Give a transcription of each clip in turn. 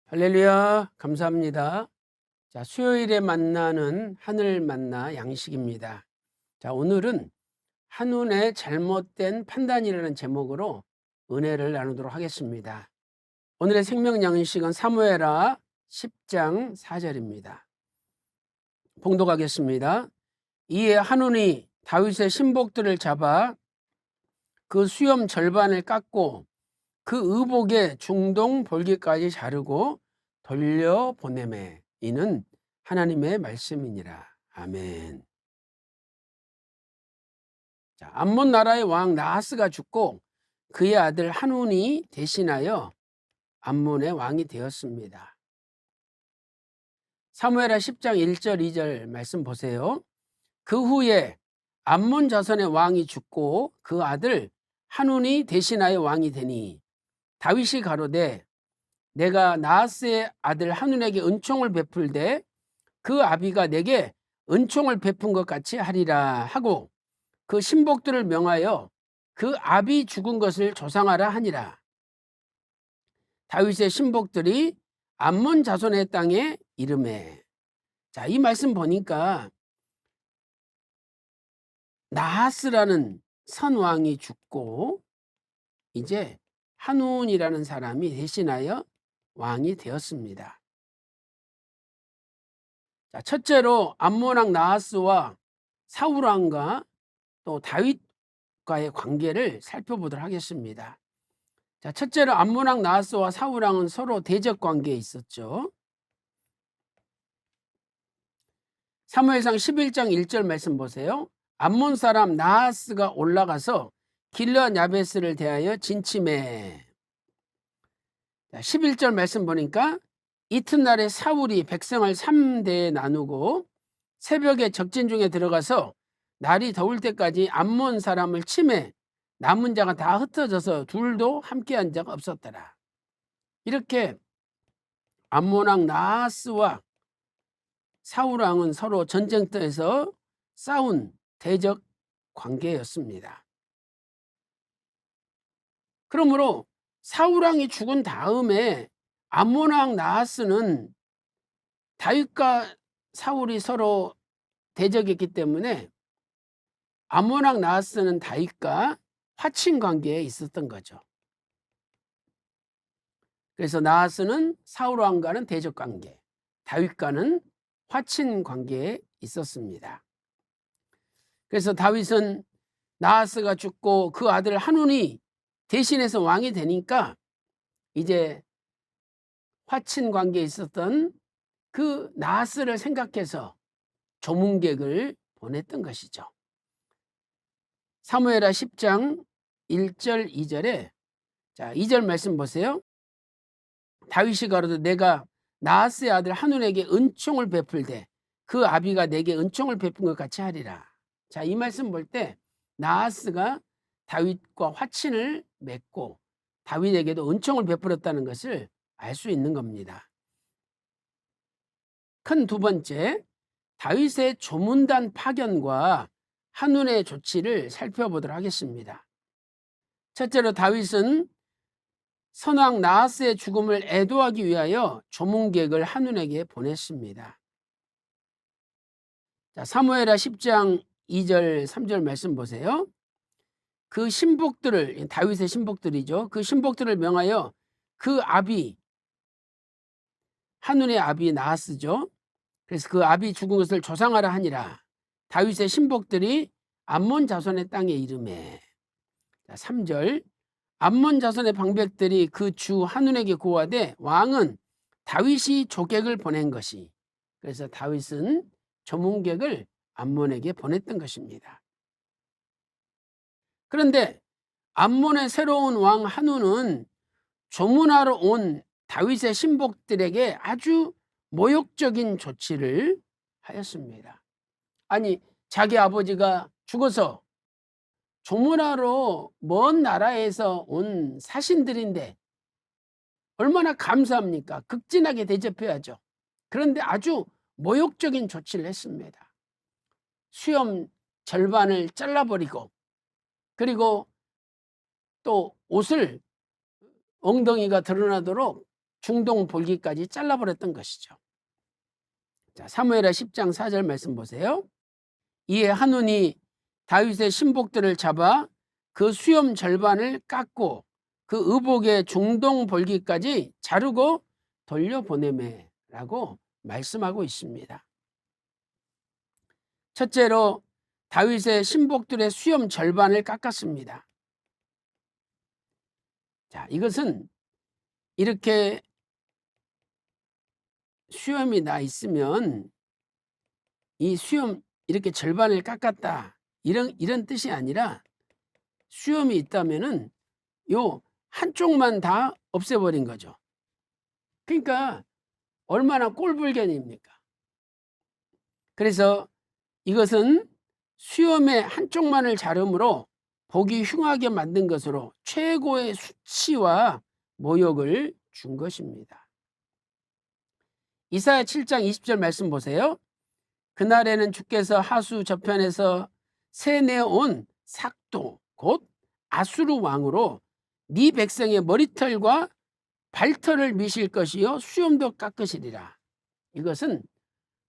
할렐루야, 감사합니다. 자, 수요일에 만나는 하늘 만나 양식입니다. 자, 오늘은 한눈의 잘못된 판단이라는 제목으로 은혜를 나누도록 하겠습니다. 오늘의 생명 양식은 사무엘하 10장 4절입니다. 봉독하겠습니다. 이에 한눈이 다윗의 신복들을 잡아 그 수염 절반을 깎고 그 의복의 중동 볼기까지 자르고 돌려보내매 이는 하나님의 말씀이니라. 아멘. 자, 암몬 나라의 왕 나하스가 죽고 그의 아들 한운이 대신하여 암몬의 왕이 되었습니다. 사무엘하 10장 1절 2절 말씀 보세요. 그 후에 암몬 자손의 왕이 죽고 그 아들 한운이 대신하여 왕이 되니 다윗이 가로되 내가 나하스의 아들 한운에게 은총을 베풀되 그 아비가 내게 은총을 베푼 것 같이 하리라 하고 그 신복들을 명하여 그 아비 죽은 것을 조상하라 하니라. 다윗의 신복들이 암몬 자손의 땅에 이르매. 자, 이 말씀 보니까 나하스라는 선왕이 죽고 이제 한운이라는 사람이 대신하여 왕이 되었습니다. 자, 첫째로 암몬 왕 나하스와 사울 왕과 또 다윗과의 관계를 살펴보도록 하겠습니다. 자, 첫째로 암몬 왕 나하스와 사울 왕은 서로 대적 관계에 있었죠. 사무엘상 11장 1절 말씀 보세요. 암몬 사람 나하스가 올라가서 길르앗 야베스를 대하여 진침해. 11절 말씀 보니까 이튿날에 사울이 백성을 3대에 나누고 새벽에 적진 중에 들어가서 날이 더울 때까지 암몬 사람을 치매 남은 자가 다 흩어져서 둘도 함께한 자가 없었더라. 이렇게 암몬 왕 나하스와 사울 왕은 서로 전쟁터에서 싸운 대적 관계였습니다. 그러므로 사울 왕이 죽은 다음에 암몬 왕 나하스는 다윗과 사울이 서로 대적했기 때문에 암몬 왕 나하스는 다윗과 화친 관계에 있었던 거죠. 그래서 나하스는 사울 왕과는 대적 관계, 다윗과는 화친 관계에 있었습니다. 그래서 다윗은 나하스가 죽고 그 아들 한운이 대신해서 왕이 되니까 이제 화친 관계에 있었던 그 나하스를 생각해서 조문객을 보냈던 것이죠. 사무엘하 10장 1절 2절에 자, 2절 말씀 보세요. 다윗이 가로되 내가 나하스의 아들 한운에게 은총을 베풀되 그 아비가 내게 은총을 베푼 것 같이 하리라. 자, 이 말씀 볼 때 나하스가 다윗과 화친을 맺고 다윗에게도 은총을 베풀었다는 것을 알 수 있는 겁니다. 큰 두 번째, 다윗의 조문단 파견과 한운의 조치를 살펴보도록 하겠습니다. 첫째로 다윗은 선왕 나하스의 죽음을 애도하기 위하여 조문객을 한운에게 보냈습니다. 자, 사무엘하 10장 2절 3절 말씀 보세요. 그 신복들을, 다윗의 신복들이죠. 그 신복들을 명하여 그 아비, 한운의 아비 나하스죠. 그래서 그 아비 죽은 것을 조상하라 하니라. 다윗의 신복들이 암몬 자손의 땅에 이르매. 3절 암몬 자손의 방백들이 그 주 한운에게 고하되 왕은 다윗이 조객을 보낸 것이. 그래서 다윗은 조문객을 암몬에게 보냈던 것입니다. 그런데 암몬의 새로운 왕 한운은 조문하러 온 다윗의 신복들에게 아주 모욕적인 조치를 하였습니다. 아니, 자기 아버지가 죽어서 조문하러 먼 나라에서 온 사신들인데 얼마나 감사합니까? 극진하게 대접해야죠. 그런데 아주 모욕적인 조치를 했습니다. 수염 절반을 잘라버리고 그리고 또 옷을 엉덩이가 드러나도록 중동 볼기까지 잘라버렸던 것이죠. 자, 사무엘하 10장 4절 말씀 보세요. 이에 한운이 다윗의 신복들을 잡아 그 수염 절반을 깎고 그 의복의 중동 볼기까지 자르고 돌려보내매라고 말씀하고 있습니다. 첫째로 다윗의 신복들의 수염 절반을 깎았습니다. 자, 이것은 이렇게 수염이 나 있으면 이 수염 이렇게 절반을 깎았다 이런 뜻이 아니라 수염이 있다면은 요 한쪽만 다 없애버린 거죠. 그러니까 얼마나 꼴불견입니까? 그래서 이것은 수염의 한쪽만을 자름으로 보기 흉하게 만든 것으로 최고의 수치와 모욕을 준 것입니다. 이사야 7장 20절 말씀 보세요. 그날에는 주께서 하수 저편에서 세내온 삭도 곧 아수르 왕으로 네 백성의 머리털과 발털을 미실 것이요 수염도 깎으시리라. 이것은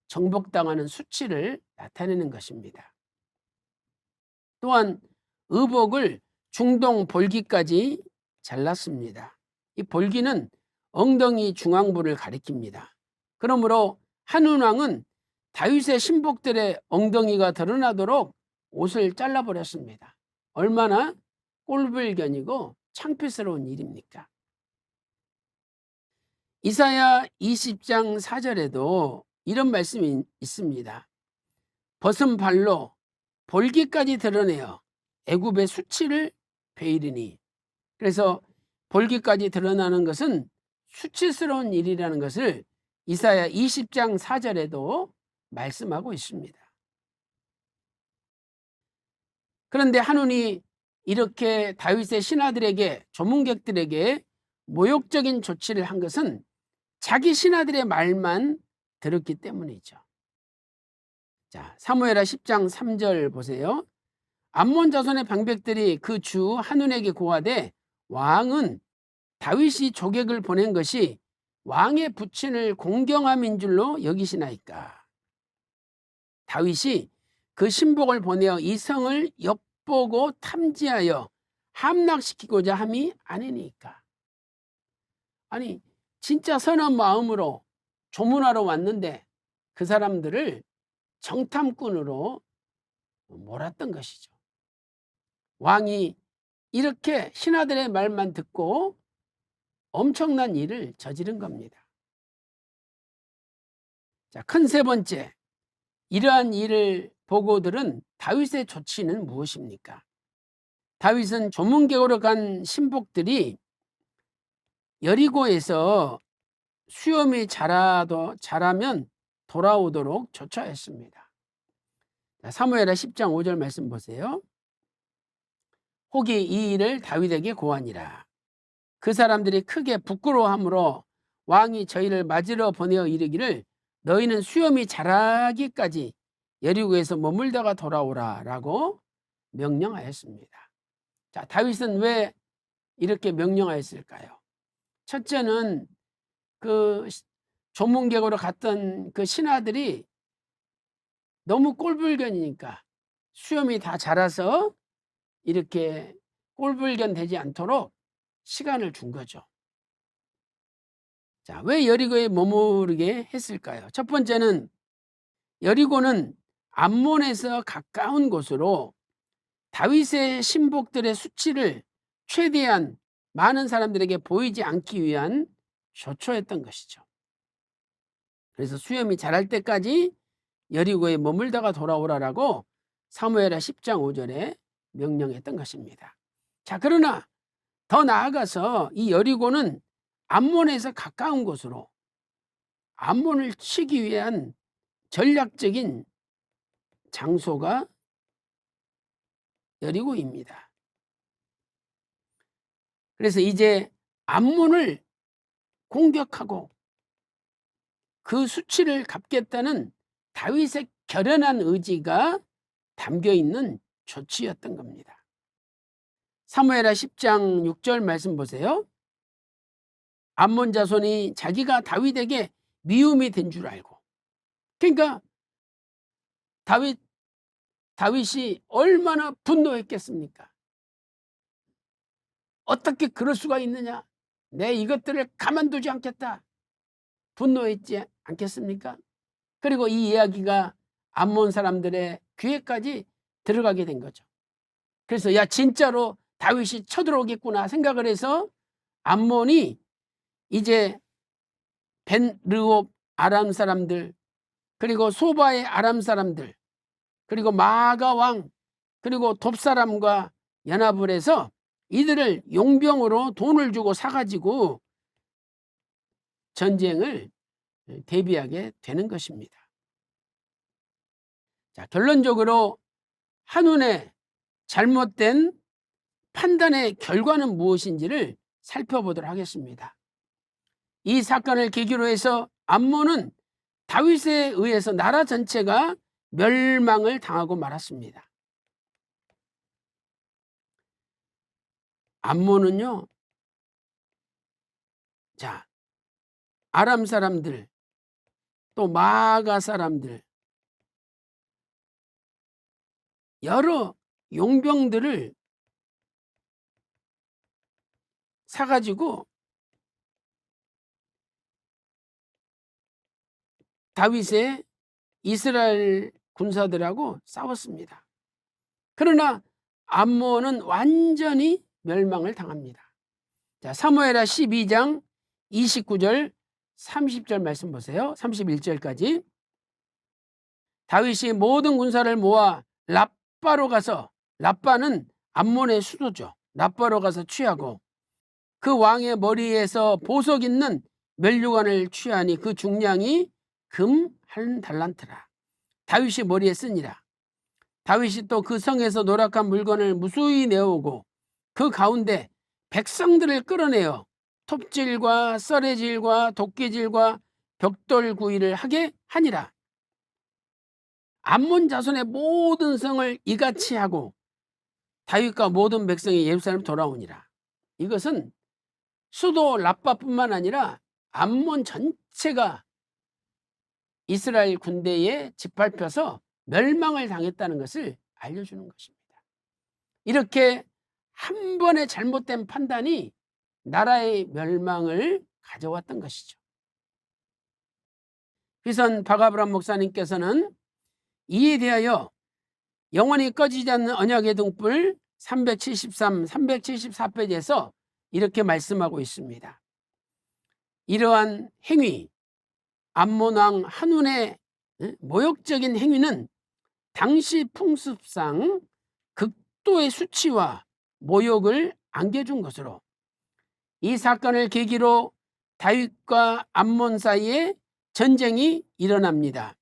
정복당하는 수치를 나타내는 것입니다. 또한 의복을 중동 볼기까지 잘랐습니다. 이 볼기는 엉덩이 중앙부를 가리킵니다. 그러므로 한운 왕은 다윗의 신복들의 엉덩이가 드러나도록 옷을 잘라버렸습니다. 얼마나 꼴불견이고 창피스러운 일입니까? 이사야 20장 4절에도 이런 말씀이 있습니다. 벗은 발로 볼기까지 드러내어 애굽의 수치를 베이리니. 그래서 볼기까지 드러나는 것은 수치스러운 일이라는 것을 이사야 20장 4절에도 말씀하고 있습니다. 그런데 한운이 이렇게 다윗의 신하들에게 조문객들에게 모욕적인 조치를 한 것은 자기 신하들의 말만 들었기 때문이죠. 자, 사무엘하 10장 3절 보세요. 암몬 자손의 방백들이 그 주 한운에게 고하되 왕은 다윗이 조객을 보낸 것이 왕의 부친을 공경함인 줄로 여기시나이까. 다윗이 그 신복을 보내어 이 성을 엿보고 탐지하여 함락시키고자 함이 아니니까. 아니 진짜 선한 마음으로 조문하러 왔는데 그 사람들을 정탐꾼으로 몰았던 것이죠. 왕이 이렇게 신하들의 말만 듣고 엄청난 일을 저지른 겁니다. 자, 큰 세 번째, 이러한 일을 보고 들은 다윗의 조치는 무엇입니까? 다윗은 조문객으로 간 신복들이 여리고에서 수염이 자라면 돌아오도록 조처했습니다. 사무엘하 10장 5절 말씀 보세요. 혹이 이 일을 다윗에게 고하니라. 그 사람들이 크게 부끄러워함으로 왕이 저희를 맞으러 보내어 이르기를 너희는 수염이 자라기까지 여리고에서 머물다가 돌아오라 라고 명령하였습니다. 자, 다윗은 왜 이렇게 명령하였을까요? 첫째는 그 조문객으로 갔던 그 신하들이 너무 꼴불견이니까 수염이 다 자라서 이렇게 꼴불견 되지 않도록 시간을 준 거죠. 자, 왜 여리고에 머무르게 했을까요? 첫 번째는 여리고는 암몬에서 가까운 곳으로 다윗의 신복들의 수치를 최대한 많은 사람들에게 보이지 않기 위한 조처했던 것이죠. 그래서 수염이 자랄 때까지 여리고에 머물다가 돌아오라라고 사무엘하 10장 5절에 명령했던 것입니다. 자, 그러나 더 나아가서 이 여리고는 암몬에서 가까운 곳으로 암몬을 치기 위한 전략적인 장소가 여리고입니다. 그래서 이제 암몬을 공격하고 그 수치를 갚겠다는 다윗의 결연한 의지가 담겨 있는 조치였던 겁니다. 사무엘하 10장 6절 말씀 보세요. 암몬 자손이 자기가 다윗에게 미움이 된 줄 알고, 그러니까 다윗이 얼마나 분노했겠습니까? 어떻게 그럴 수가 있느냐? 내 이것들을 가만두지 않겠다. 분노했지 않겠습니까? 그리고 이 이야기가 암몬 사람들의 귀에까지 들어가게 된 거죠. 그래서 야, 진짜로 다윗이 쳐들어오겠구나 생각을 해서 암몬이 이제 벤르홉 아람 사람들, 그리고 소바의 아람 사람들, 그리고 마가 왕, 그리고 돕 사람과 연합을 해서 이들을 용병으로 돈을 주고 사가지고 전쟁을 대비하게 되는 것입니다. 자, 결론적으로 한눈에 잘못된 판단의 결과는 무엇인지를 살펴보도록 하겠습니다. 이 사건을 계기로 해서 암몬은 다윗에 의해서 나라 전체가 멸망을 당하고 말았습니다. 암몬은요, 자, 아람 사람들, 또 마가 사람들, 여러 용병들을 사가지고 다윗의 이스라엘 군사들하고 싸웠습니다. 그러나 암몬은 완전히 멸망을 당합니다. 자, 사무엘하 12장 29절 30절 말씀 보세요. 31절까지. 다윗이 모든 군사를 모아 랍바로 가서, 랍바는 암몬의 수도죠. 랍바로 가서 취하고 그 왕의 머리에서 보석 있는 면류관을 취하니 그 중량이 금 한 달란트라. 다윗이 머리에 쓰니라. 다윗이 또 그 성에서 노력한 물건을 무수히 내어오고 그 가운데 백성들을 끌어내어 톱질과 썰애질과 도끼질과 벽돌구이를 하게 하니라. 암몬 자손의 모든 성을 이같이 하고 다윗과 모든 백성이 예루살렘 돌아오니라. 이것은 수도 랍바뿐만 아니라 암몬 전체가 이스라엘 군대에 짓밟혀서 멸망을 당했다는 것을 알려주는 것입니다. 이렇게 한 번의 잘못된 판단이 나라의 멸망을 가져왔던 것이죠. 비선 박아브람 목사님께서는 이에 대하여 영원히 꺼지지 않는 언약의 등불 373, 374페이지에서 이렇게 말씀하고 있습니다. 이러한 행위, 암몬 왕 한운의 모욕적인 행위는 당시 풍습상 극도의 수치와 모욕을 안겨준 것으로 이 사건을 계기로 다윗과 암몬 사이에 전쟁이 일어납니다.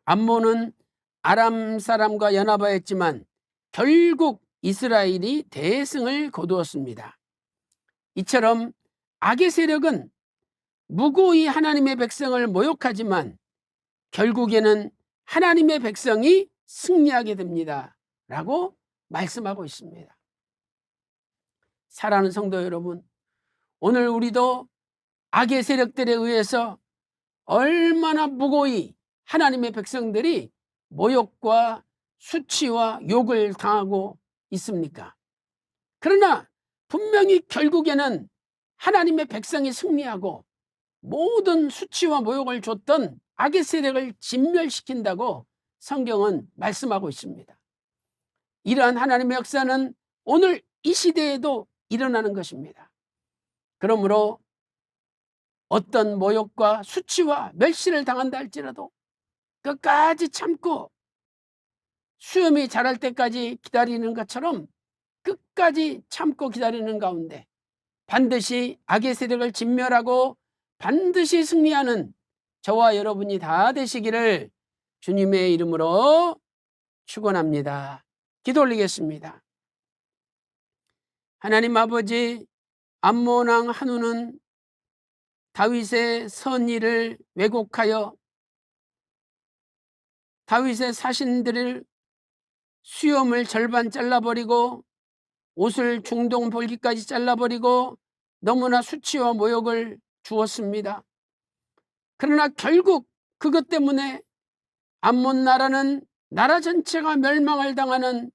암몬은 아람 사람과 연합하였지만 결국 이스라엘이 대승을 거두었습니다. 이처럼 악의 세력은 무고히 하나님의 백성을 모욕하지만 결국에는 하나님의 백성이 승리하게 됩니다. 라고 말씀하고 있습니다. 사랑하는 성도 여러분, 오늘 우리도 악의 세력들에 의해서 얼마나 무고히 하나님의 백성들이 모욕과 수치와 욕을 당하고 있습니까? 그러나 분명히 결국에는 하나님의 백성이 승리하고 모든 수치와 모욕을 줬던 악의 세력을 진멸시킨다고 성경은 말씀하고 있습니다. 이러한 하나님의 역사는 오늘 이 시대에도 일어나는 것입니다. 그러므로 어떤 모욕과 수치와 멸시를 당한다 할지라도 끝까지 참고 수염이 자랄 때까지 기다리는 것처럼 끝까지 참고 기다리는 가운데 반드시 악의 세력을 진멸하고 반드시 승리하는 저와 여러분이 다 되시기를 주님의 이름으로 축원합니다. 기도 올리겠습니다. 하나님 아버지, 암몬 왕 한운은 다윗의 선의를 왜곡하여 다윗의 사신들을 수염을 절반 잘라버리고 옷을 중동 볼기까지 잘라버리고 너무나 수치와 모욕을 주었습니다. 그러나 결국 그것 때문에 암몬 나라는 나라 전체가 멸망을 당하는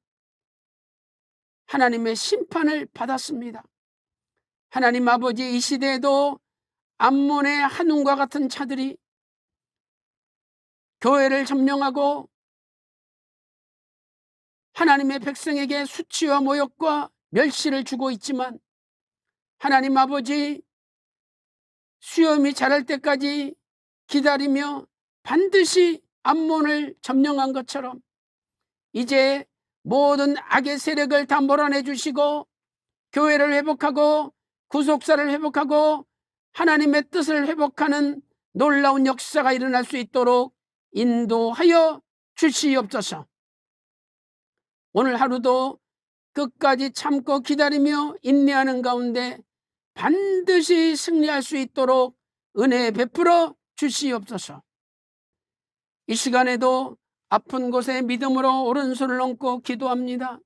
하나님의 심판을 받았습니다. 하나님 아버지, 이 시대에도 암몬의 한운과 같은 자들이 교회를 점령하고 하나님의 백성에게 수치와 모욕과 멸시를 주고 있지만, 하나님 아버지, 수염이 자랄 때까지 기다리며 반드시 암몬을 점령한 것처럼 이제 모든 악의 세력을 다 몰아내 주시고 교회를 회복하고 구속사를 회복하고 하나님의 뜻을 회복하는 놀라운 역사가 일어날 수 있도록 인도하여 주시옵소서. 오늘 하루도 끝까지 참고 기다리며 인내하는 가운데 반드시 승리할 수 있도록 은혜 베풀어 주시옵소서. 이 시간에도 아픈 곳에 믿음으로 오른손을 얹고 기도합니다.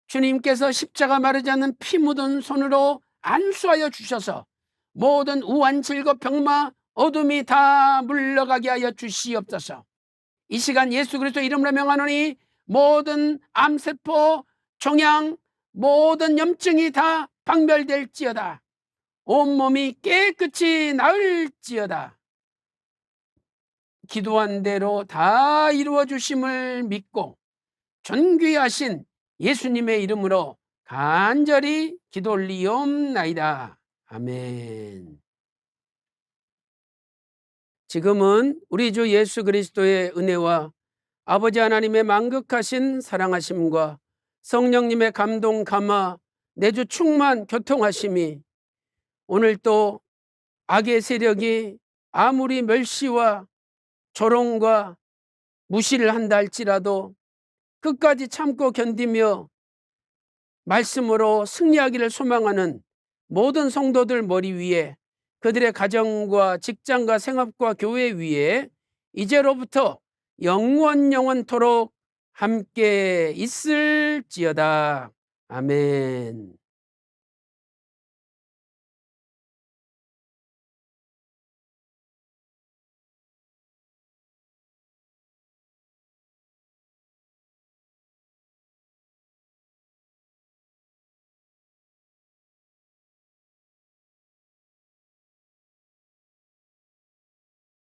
주님께서 십자가 마르지 않는 피 묻은 손으로 안수하여 주셔서 모든 우한, 질겁, 병마, 어둠이 다 물러가게 하여 주시옵소서. 이 시간 예수 그리스도 이름으로 명하노니 모든 암세포, 종양, 모든 염증이 다 박멸될지어다. 온몸이 깨끗이 나을지어다. 기도한 대로 다 이루어 주심을 믿고 존귀하신 예수님의 이름으로 간절히 기도 올리옵나이다. 아멘. 지금은 우리 주 예수 그리스도의 은혜와 아버지 하나님의 만극하신 사랑하심과 성령님의 감동 감화 내주 충만 교통하심이 오늘 또 악의 세력이 아무리 멸시와 조롱과 무시를 한다 할지라도 끝까지 참고 견디며 말씀으로 승리하기를 소망하는 모든 성도들 머리 위에, 그들의 가정과 직장과 생업과 교회 위에 이제로부터 영원토록 함께 있을지어다. 아멘.